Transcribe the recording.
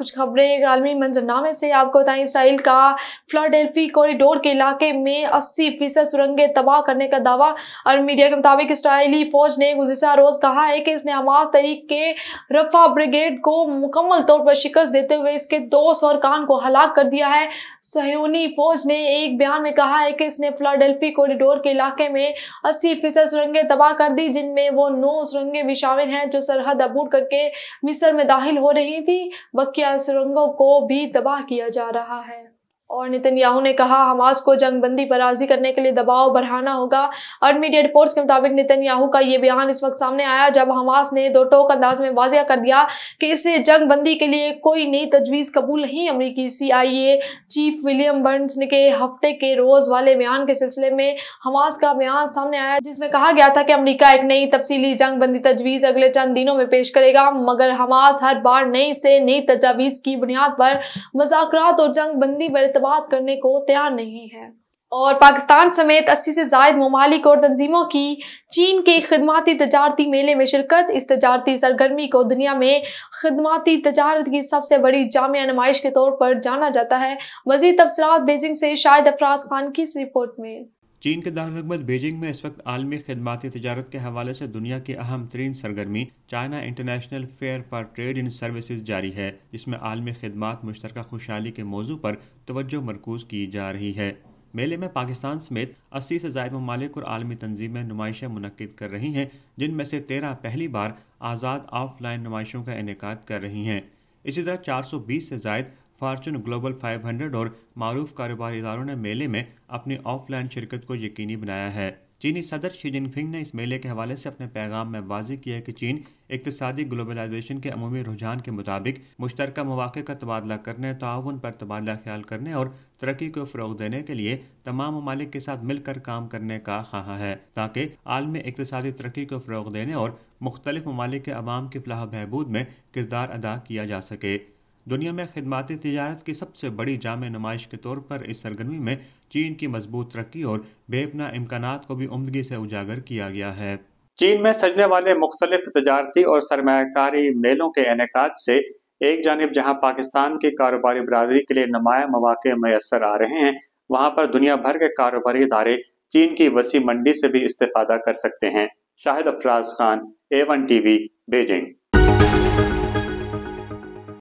कुछ खबरें एक आलमी मंजरनामे से आपको बताएं। इसराइल का फिलाडेल्फी कॉरिडोर के इलाके में 80% सुरंगें तबाह करने का दावा। और मीडिया के मुताबिक इसराइली फौज ने गुज़िश्ता रोज कहा है कि इसने हमास तहरीक के रफा ब्रिगेड को मुकम्मल तौर पर शिकस्त देते हुए इसके 200 अरकान को हलाक कर दिया है। सहयोनी फौज ने एक बयान में कहा है कि इसने फिलाडेल्फी कॉरिडोर के इलाके में 80% सुरंगें तबाह कर दी, जिनमें वो 9 सुरंगें भी शामिल हैं जो सरहद अबूर करके मिस्र में दाखिल हो रही थी। बकिया सुरंगों को भी तबाह किया जा रहा है। और नेतन्याहू ने कहा हमास को जंगबंदी पर राजी करने के लिए दबाव बढ़ाना होगा। और मीडिया रिपोर्ट्स के मुताबिक नेतन्याहू का ये बयान इस वक्त सामने आया जब हमास ने दो टोक अंदाज में वाजिया कर दिया कि इसे जंगबंदी के लिए कोई नई तजवीज़ कबूल नहीं। अमरीकी CIA चीफ विलियम बर्न्स के हफ्ते के रोज वाले बयान के सिलसिले में हमास का बयान सामने आया, जिसमें कहा गया था कि अमरीका एक नई तफसीली जंगबंदी तजवीज़ अगले चंद दिनों में पेश करेगा, मगर हमास हर बार नई से नई तजावीज़ की बुनियाद पर मुज़ाकरात और जंगबंदी पर बात करने को तैयार नहीं है। और पाकिस्तान समेत 80 से ज्यादा ममालिक और तंजीमों की चीन के खिदमाती तजारती मेले में शिरकत। इस तजारती सरगर्मी को दुनिया में खिदमाती तजारत की सबसे बड़ी जामिया नुमाइश के तौर पर जाना जाता है। मजीद तफसीलात बीजिंग से शाहिद अफराज खान की इस रिपोर्ट में। चीन के दारकूमत बीजिंग में इस वक्त आलमी खिदमाती तजारत के हवाले से दुनिया की अहम तरीन सरगर्मी China international fair for trade in services जारी है, जिसमें आलमी खिदमात मुश्तरका खुशहाली के मौजू पर तवज्जो मरकूज की जा रही है। मेले में पाकिस्तान समेत 80 से ज़ायद ममालिक और आलमी तंजीमें नुमाइशें मुनक्किद कर रही हैं, जिनमें से 13 पहली बार आज़ाद ऑफलाइन नुमाइशों का इनेकाद कर रही हैं। इसी तरह 420 से ज़ायद फॉर्चून ग्लोबल 500 और मारूफ कारोबारी इदारों ने मेले में अपनी ऑफलाइन शिरकत को यकीनी बनाया है। चीनी सदर शी जिनपिंग ने इस मेले के हवाले से अपने पैगाम में वाज़ेह किया कि चीन इक्तिसादी ग्लोबलाइजेशन के अमूमी रुझान के मुताबिक मुश्तरका मौक़े का तबादला करने, ताउन पर तबादला ख्याल करने और तरक्की को फ़रोग़ देने के लिए तमाम ममालिक के साथ मिलकर काम करने का ख्वाह है, ताकि आलमी इक्तिसादी तरक्की को फ़रोग़ देने और मुख्तलिफ ममालिक के अवाम की फ़लाह बहबूद में किरदार अदा किया जा सके। दुनिया में खिदमाती तिजारत की सबसे बड़ी जामे नुमाइश के तौर पर इस सरगर्मी में चीन की मजबूत तरक्की और बेपना इम्कानात को भी उम्दगी से उजागर किया गया है। चीन में सजने वाले मुख्तलिफ तजारती और सरमायाकारी मेलों के इनेकाद से एक जानिब जहां पाकिस्तान की कारोबारी बरादरी के लिए नुमाया मौके मैसर आ रहे हैं, वहां पर दुनिया भर के कारोबारी इदारे चीन की वसी मंडी से भी इस्तेफादा कर सकते हैं। Shahid Afraz Khan, A1 TV, Beijing.